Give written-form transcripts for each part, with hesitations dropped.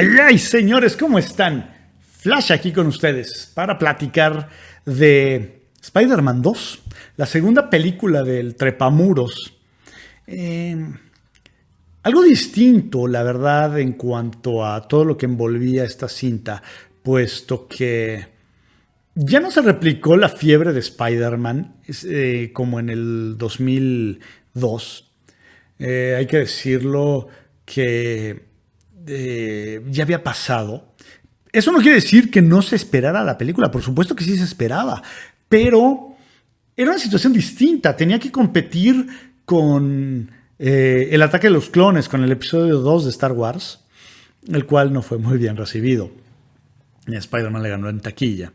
Ay, señores, ¿cómo están? Flash aquí con ustedes para platicar de Spider-Man 2, la segunda película del Trepamuros. Algo distinto, la verdad, en cuanto a todo lo que envolvía esta cinta, puesto que ya no se replicó la fiebre de Spider-Man como en el 2002. Hay que decirlo que ya había pasado. Eso no quiere decir que no se esperara la película, por supuesto que sí se esperaba, pero era una situación distinta. Tenía que competir con el ataque de los clones, con el episodio 2 de Star Wars, el cual no fue muy bien recibido. Y Spider-Man le ganó en taquilla.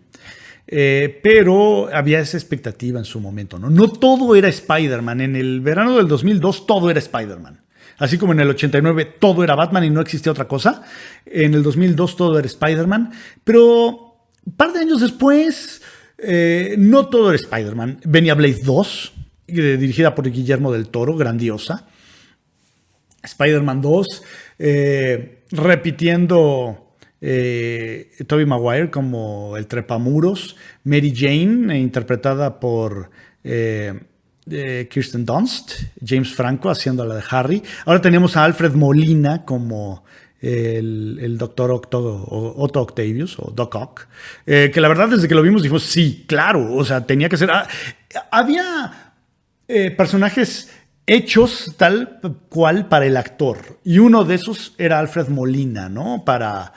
Pero había esa expectativa en su momento, ¿no? No todo era Spider-Man. En el verano del 2002 todo era Spider-Man. Así como en el 89 todo era Batman y no existía otra cosa. En el 2002 todo era Spider-Man. Pero un par de años después, no todo era Spider-Man. Venía Blade 2, dirigida por Guillermo del Toro, grandiosa. Spider-Man 2, repitiendo Tobey Maguire como el Trepamuros, Mary Jane, interpretada por Kirsten Dunst, James Franco haciendo la de Harry. Ahora tenemos a Alfred Molina como el doctor Otto Octavius o Doc Ock, que la verdad desde que lo vimos dijimos, sí, claro, o sea, tenía que ser... había personajes hechos tal cual para el actor, y uno de esos era Alfred Molina, ¿no? Para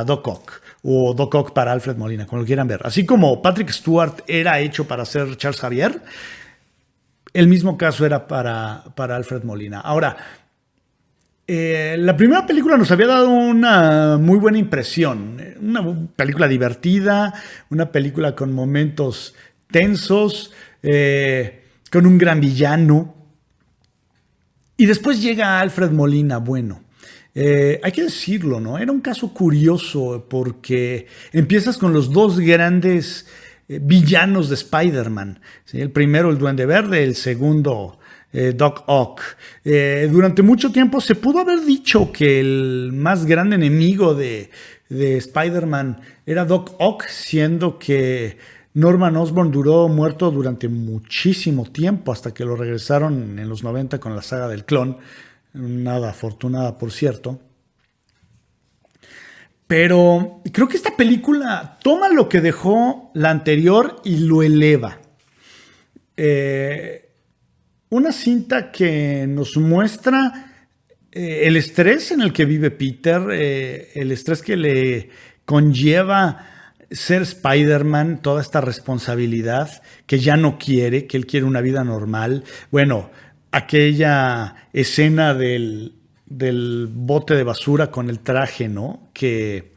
Doc Ock, o Doc Ock para Alfred Molina, como lo quieran ver. Así como Patrick Stewart era hecho para ser Charles Xavier, el mismo caso era para Alfred Molina. Ahora, la primera película nos había dado una muy buena impresión. Una película divertida, una película con momentos tensos, con un gran villano. Y después llega Alfred Molina, bueno. Hay que decirlo, ¿no? Era un caso curioso porque empiezas con los dos grandes villanos de Spider-Man. ¿Sí? El primero, el Duende Verde, el segundo, Doc Ock. Durante mucho tiempo se pudo haber dicho que el más grande enemigo de Spider-Man era Doc Ock, siendo que Norman Osborn duró muerto durante muchísimo tiempo hasta que lo regresaron en los 90 con la saga del clon. Nada afortunada, por cierto. Pero creo que esta película toma lo que dejó la anterior y lo eleva. Una cinta que nos muestra el estrés en el que vive Peter, el estrés que le conlleva ser Spider-Man, toda esta responsabilidad que ya no quiere, que él quiere una vida normal. Bueno, aquella escena del bote de basura con el traje, ¿no? Que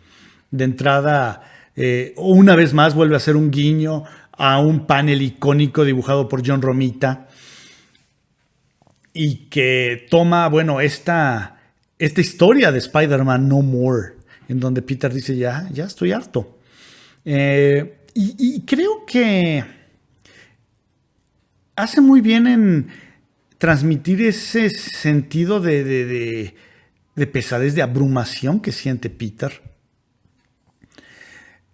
de entrada, una vez más, vuelve a ser un guiño a un panel icónico dibujado por John Romita y que toma, bueno, esta historia de Spider-Man No More, en donde Peter dice, ya estoy harto. Y creo que hace muy bien en transmitir ese sentido de pesadez, de abrumación que siente Peter.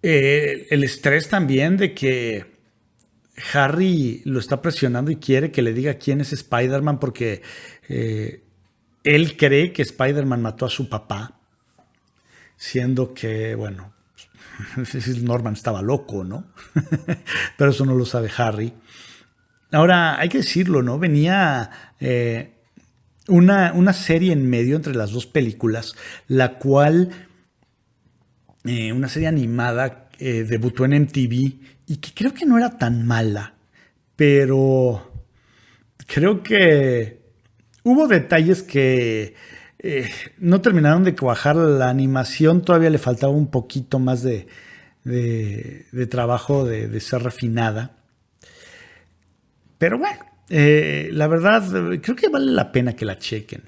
El estrés también de que Harry lo está presionando y quiere que le diga quién es Spider-Man porque él cree que Spider-Man mató a su papá, siendo que, bueno, Norman estaba loco, ¿no? Pero eso no lo sabe Harry. Ahora, hay que decirlo, ¿no? Venía una serie en medio entre las dos películas, la cual, una serie animada, debutó en MTV y que creo que no era tan mala, pero creo que hubo detalles que no terminaron de cuajar. La animación todavía le faltaba un poquito más de trabajo, de ser refinada. Pero bueno, la verdad, creo que vale la pena que la chequen.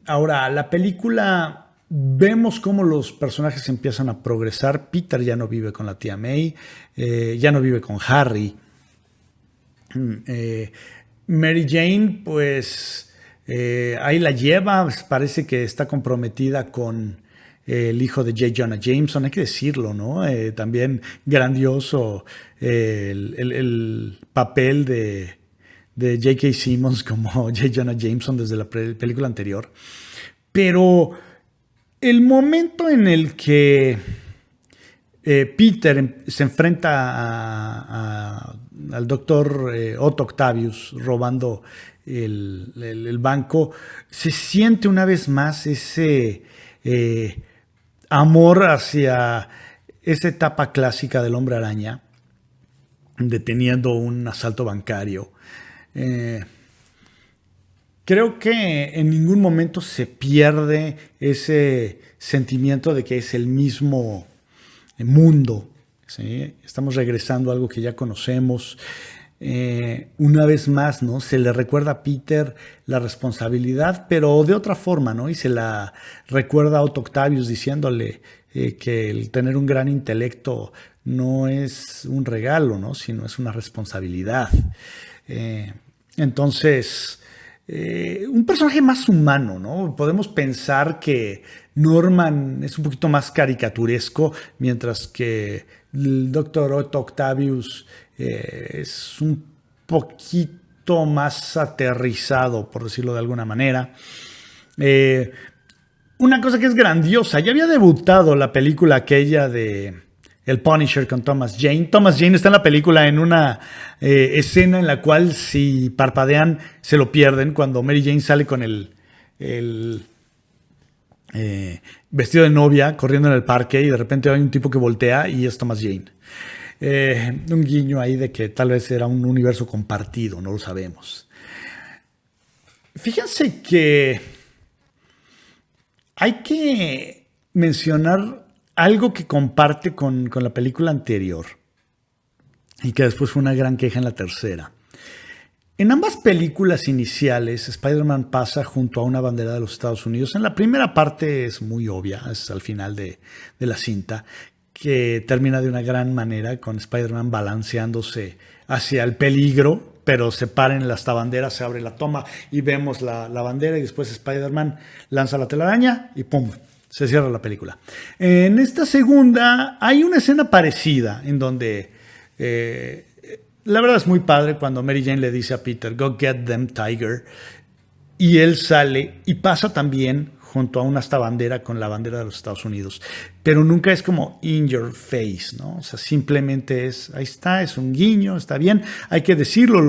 Ahora, la película, vemos cómo los personajes empiezan a progresar. Peter ya no vive con la tía May, ya no vive con Harry. Mary Jane, pues ahí la lleva, parece que está comprometida con el hijo de J. Jonah Jameson, hay que decirlo, ¿no? También grandioso el papel de J.K. Simmons como J. Jonah Jameson desde la película anterior. Pero el momento en el que Peter se enfrenta al doctor Otto Octavius robando el banco, se siente una vez más ese amor hacia esa etapa clásica del Hombre Araña, deteniendo un asalto bancario. Creo que en ningún momento se pierde ese sentimiento de que es el mismo mundo, ¿sí? Estamos regresando a algo que ya conocemos. Una vez más, ¿no? Se le recuerda a Peter la responsabilidad, pero de otra forma, ¿no? Y se la recuerda a Otto Octavius diciéndole que el tener un gran intelecto no es un regalo, ¿no? Sino es una responsabilidad. Entonces, un personaje más humano, ¿no? Podemos pensar que Norman es un poquito más caricaturesco, mientras que el Dr. Otto Octavius es un poquito más aterrizado, por decirlo de alguna manera. Una cosa que es grandiosa, ya había debutado la película aquella de El Punisher con Thomas Jane. Thomas Jane está en la película en una escena en la cual si parpadean se lo pierden, cuando Mary Jane sale con el vestido de novia corriendo en el parque y de repente hay un tipo que voltea y es Thomas Jane. Un guiño ahí de que tal vez era un universo compartido, no lo sabemos. Fíjense que hay que mencionar algo que comparte con la película anterior y que después fue una gran queja en la tercera. En ambas películas iniciales, Spider-Man pasa junto a una bandera de los Estados Unidos. En la primera parte es muy obvia, es al final de la cinta, que termina de una gran manera con Spider-Man balanceándose hacia el peligro, pero se para en esta bandera, se abre la toma y vemos la bandera y después Spider-Man lanza la telaraña y ¡pum! Se cierra la película. En esta segunda hay una escena parecida en donde la verdad es muy padre cuando Mary Jane le dice a Peter, "Go get them, Tiger", y él sale y pasa también junto a una esta bandera con la bandera de los Estados Unidos, pero nunca es como in your face, ¿no? O sea, simplemente es, ahí está, es un guiño, está bien, hay que decirlo,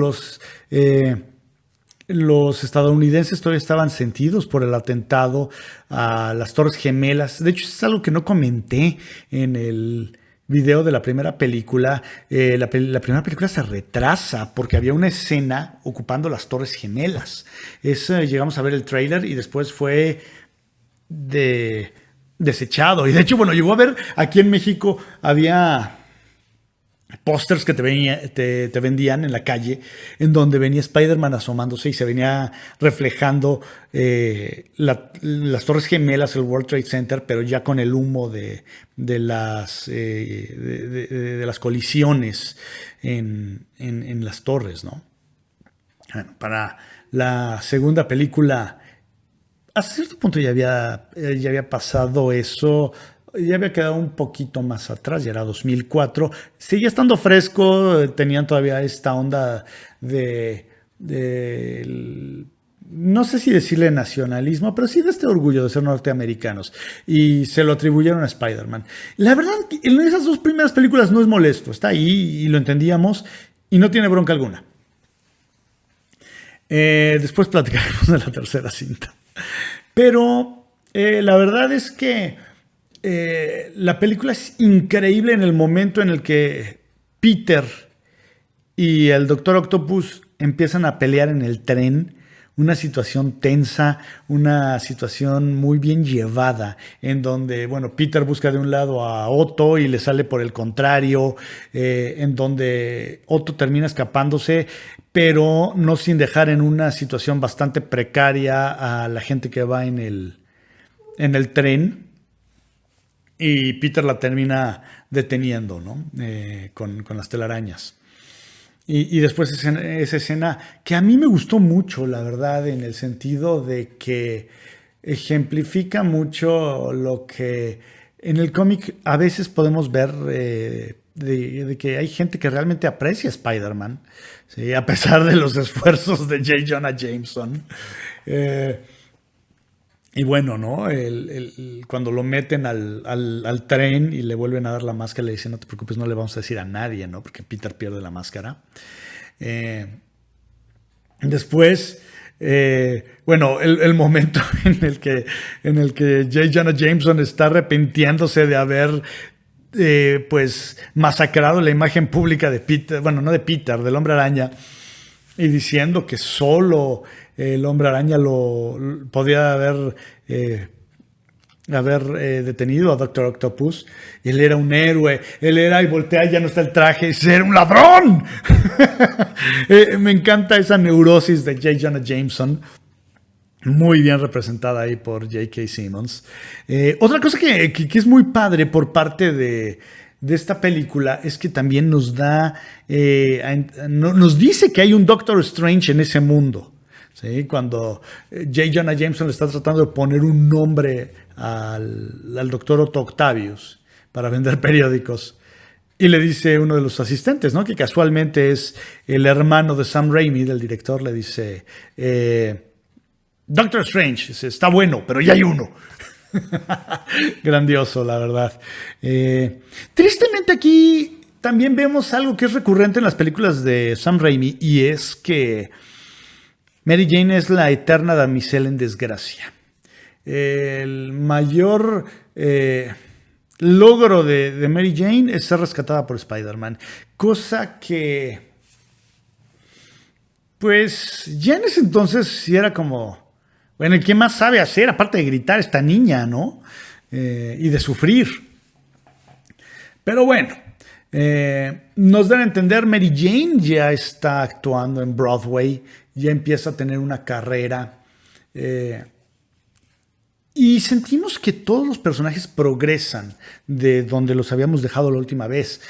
los estadounidenses todavía estaban sentidos por el atentado a las Torres Gemelas. De hecho, es algo que no comenté en el video de la primera película. La primera película se retrasa porque había una escena ocupando las Torres Gemelas. Llegamos a ver el tráiler y después fue desechado. Y de hecho, bueno, llegó a ver aquí en México, había pósters que te vendían en la calle, en donde venía Spider-Man asomándose y se venía reflejando las Torres Gemelas, el World Trade Center, pero ya con el humo de las colisiones en las torres, ¿no? Bueno, para la segunda película, hasta cierto punto ya había pasado eso. Ya había quedado un poquito más atrás, ya era 2004. Seguía estando fresco, tenían todavía esta onda no sé si decirle nacionalismo, pero sí de este orgullo de ser norteamericanos. Y se lo atribuyeron a Spider-Man. La verdad, en esas dos primeras películas no es molesto, está ahí y lo entendíamos y no tiene bronca alguna. Después platicaremos de la tercera cinta. Pero la verdad es que la película es increíble en el momento en el que Peter y el Doctor Octopus empiezan a pelear en el tren. Una situación tensa, una situación muy bien llevada, en donde, bueno, Peter busca de un lado a Otto y le sale por el contrario, en donde Otto termina escapándose, pero no sin dejar en una situación bastante precaria a la gente que va en el tren. Y Peter la termina deteniendo, ¿no? Con las telarañas. Y después esa escena que a mí me gustó mucho, la verdad, en el sentido de que ejemplifica mucho lo que en el cómic a veces podemos ver de que hay gente que realmente aprecia a Spider-Man, ¿sí? A pesar de los esfuerzos de J. Jonah Jameson. Eh, y bueno, ¿no? Cuando lo meten al tren y le vuelven a dar la máscara, le dicen, no te preocupes, no le vamos a decir a nadie, ¿no? Porque Peter pierde la máscara. Eh, Después, bueno, el momento en el que J. Jonah Jameson está arrepintiéndose de haber pues masacrado la imagen pública de Peter, bueno, no de Peter, del Hombre Araña, y diciendo que solo el Hombre Araña lo podía haber detenido a Doctor Octopus. Y él era un héroe, él era, y voltea, ya no está el traje, y dice, ¡era un ladrón! Me encanta esa neurosis de J. Jonah Jameson, muy bien representada ahí por J.K. Simmons. Otra cosa que es muy padre por parte de esta película es que también nos da, nos dice que hay un Doctor Strange en ese mundo. ¿Sí? Cuando J. Jonah Jameson le está tratando de poner un nombre al doctor Otto Octavius para vender periódicos. Y le dice uno de los asistentes, ¿no? Que casualmente es el hermano de Sam Raimi, del director, le dice, Doctor Strange, dice, está bueno, pero ya hay uno. Grandioso, la verdad. Tristemente aquí también vemos algo que es recurrente en las películas de Sam Raimi, y es que Mary Jane es la eterna damisela en desgracia. El mayor logro de Mary Jane es ser rescatada por Spider-Man. Cosa que, pues, ya en ese entonces sí era como, bueno, ¿qué más sabe hacer aparte de gritar esta niña, no? Y de sufrir. Pero bueno, nos dan a entender, Mary Jane ya está actuando en Broadway, ya empieza a tener una carrera. Y sentimos que todos los personajes progresan de donde los habíamos dejado la última vez.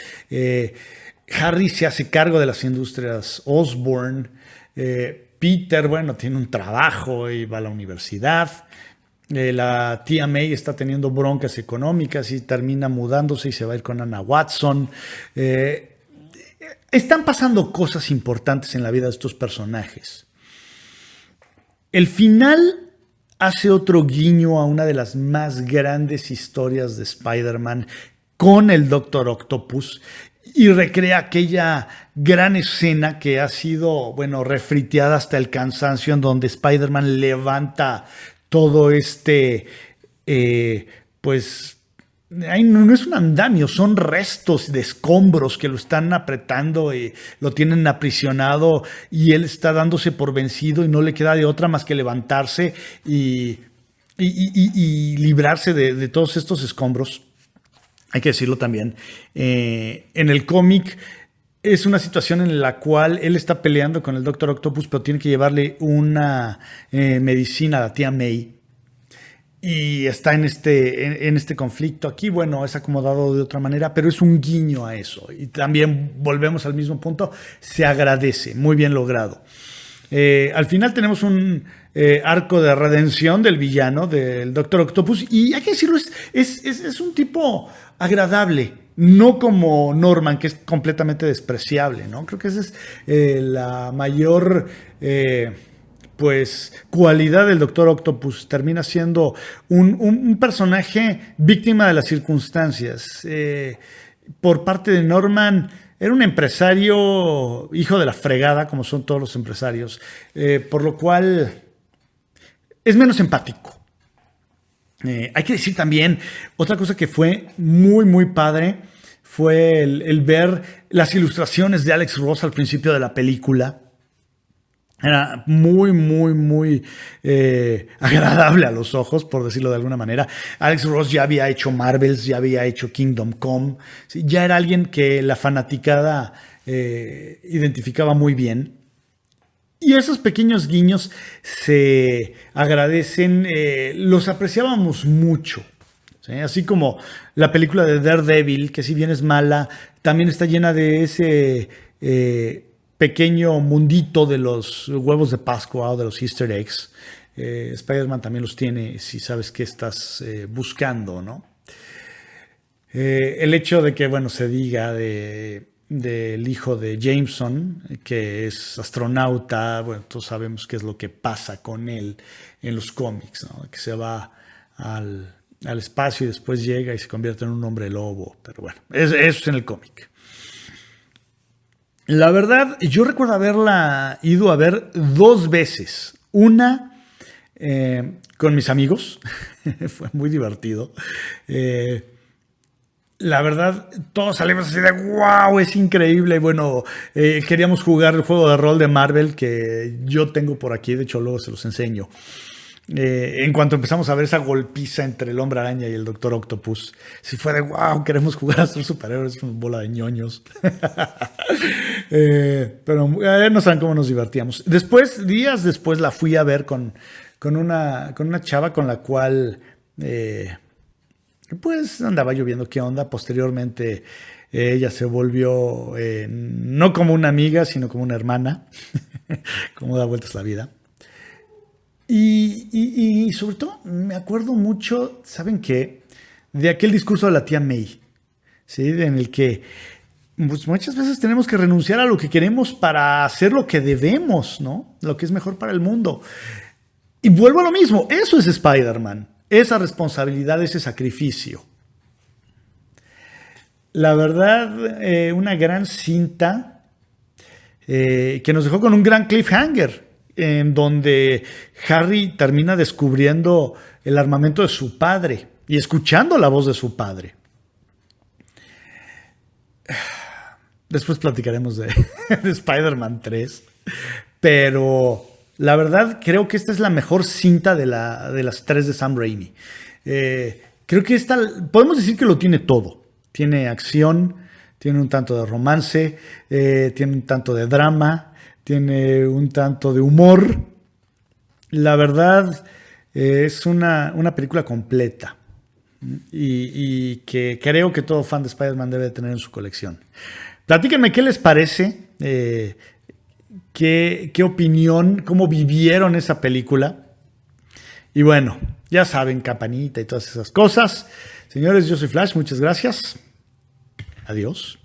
Harry se hace cargo de las industrias Osborn. Peter, bueno, tiene un trabajo y va a la universidad. La tía May está teniendo broncas económicas y termina mudándose y se va a ir con Anna Watson. Están pasando cosas importantes en la vida de estos personajes. El final hace otro guiño a una de las más grandes historias de Spider-Man con el Doctor Octopus y recrea aquella gran escena que ha sido, bueno, refriteada hasta el cansancio, en donde Spider-Man levanta todo pues, no es un andamio, son restos de escombros que lo están apretando y lo tienen aprisionado, y él está dándose por vencido y no le queda de otra más que levantarse y librarse de todos estos escombros. Hay que decirlo también, en el cómic es una situación en la cual él está peleando con el Doctor Octopus, pero tiene que llevarle una medicina a la tía May. Y está en este conflicto. Aquí, bueno, es acomodado de otra manera, pero es un guiño a eso. Y también volvemos al mismo punto, se agradece, muy bien logrado. Al final tenemos un arco de redención del villano, del Doctor Octopus, y hay que decirlo, es un tipo agradable, no como Norman, que es completamente despreciable, ¿no? Creo que esa es la mayor pues cualidad del Doctor Octopus. Termina siendo un personaje víctima de las circunstancias. Por parte de Norman, era un empresario hijo de la fregada, como son todos los empresarios, por lo cual es menos empático. Hay que decir también, otra cosa que fue muy, muy padre, fue el ver las ilustraciones de Alex Ross al principio de la película. Era muy, muy, muy agradable a los ojos, por decirlo de alguna manera. Alex Ross ya había hecho Marvels, ya había hecho Kingdom Come. ¿Sí? Ya era alguien que la fanaticada identificaba muy bien. Y esos pequeños guiños se agradecen, los apreciábamos mucho. ¿Sí? Así como la película de Daredevil, que si bien es mala, también está llena de ese pequeño mundito de los huevos de Pascua o de los Easter eggs. Spider-Man también los tiene si sabes qué estás buscando, ¿no? El hecho de que, bueno, se diga del hijo de Jameson, que es astronauta, bueno, todos sabemos qué es lo que pasa con él en los cómics, ¿no? Que se va al espacio y después llega y se convierte en un hombre lobo, pero bueno, eso es en el cómic. La verdad, yo recuerdo haberla ido a ver 2 veces. Una con mis amigos, fue muy divertido. La verdad, todos salimos así de wow, es increíble. Bueno, queríamos jugar el juego de rol de Marvel que yo tengo por aquí, de hecho luego se los enseño. En cuanto empezamos a ver esa golpiza entre el Hombre Araña y el Doctor Octopus, si fue de wow, queremos jugar a ser superhéroes, una bola de ñoños. Pero no saben cómo nos divertíamos. Después, días después, la fui a ver con una chava con la cual pues andaba yo viendo qué onda. Posteriormente ella se volvió no como una amiga, sino como una hermana. Cómo da vueltas la vida. Y sobre todo me acuerdo mucho, ¿saben qué? De aquel discurso de la tía May, ¿sí? En el que pues, muchas veces tenemos que renunciar a lo que queremos para hacer lo que debemos, ¿no? Lo que es mejor para el mundo. Y vuelvo a lo mismo, eso es Spider-Man, esa responsabilidad, ese sacrificio. La verdad, una gran cinta que nos dejó con un gran cliffhanger, en donde Harry termina descubriendo el armamento de su padre y escuchando la voz de su padre. Después platicaremos de Spider-Man 3, pero la verdad creo que esta es la mejor cinta de las 3 de Sam Raimi. Creo que esta, podemos decir que lo tiene todo. Tiene acción, tiene un tanto de romance, tiene un tanto de drama, tiene un tanto de humor. La verdad, es una película completa y que creo que todo fan de Spider-Man debe tener en su colección. Platíquenme qué les parece, qué opinión, cómo vivieron esa película. Y bueno, ya saben, campanita y todas esas cosas. Señores, yo soy Flash, muchas gracias. Adiós.